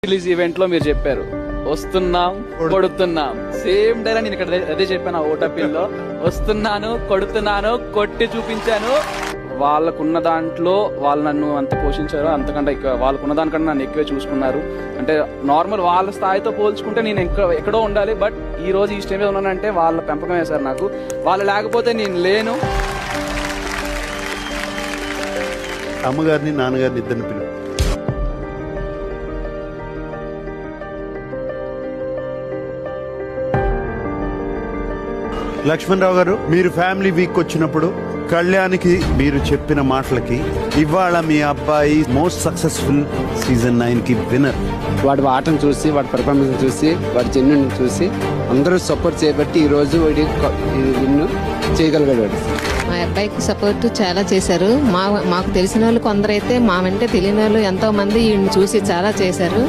Release event లో మీరు చెప్పారు వస్తున్నాం కొడుతున్నాం, సేమ్ డైలాగ్ నేను ఇక్కడ అదే చెప్పాను. ఆ ఓటపిల్లో వస్తున్నాను కొడుతున్నాను కొట్టి చూపించాను. వాళ్ళకున్న దాంట్లో వాళ్ళు నన్ను అంత పోషించారు, అంతకంటే ఎక్కువ వాళ్ళకున్న దానికంటే నన్ను ఎక్కువే చూసుకున్నారు. అంటే నార్మల్ వాళ్ళ స్థాయితో పోల్చుకుంటే నేను ఎక్కడో ఉండాలి, బట్ ఈ రోజు ఈ స్టేజ్ మీద ఉన్నానంటే వాళ్ళ పెంపకం వేశారు నాకు. వాళ్ళు లేకపోతే నేను లేను. అమ్మగారిని నాన్నగారిని ఇద్దరిని పిలువు. లక్ష్మణరావు గారు, మీరు ఫ్యామిలీ వీక్ వచ్చినప్పుడు కళ్యాణ్కి మీరు చెప్పిన మాటలకి ఇవాళ మీ అబ్బాయి మోస్ట్ సక్సెస్ఫుల్ సీజన్ 9 కి విన్నర్. వాడి ఆటను చూసి, వాడి పెర్ఫార్మెన్స్ చూసి, వాడి జెన్యున్ చూసి అందరూ సపోర్ట్ చేయబట్టి ఈ రోజు వాడి విన్ను చేయగలిగాడు. మా అబ్బాయికి సపోర్ట్ చాలా చేశారు. మాకు తెలిసిన వాళ్ళు కొందరైతే, మా వెంటే తెలియని వాళ్ళు ఎంతో మంది ఈయన్ని చూసి చాలా చేశారు.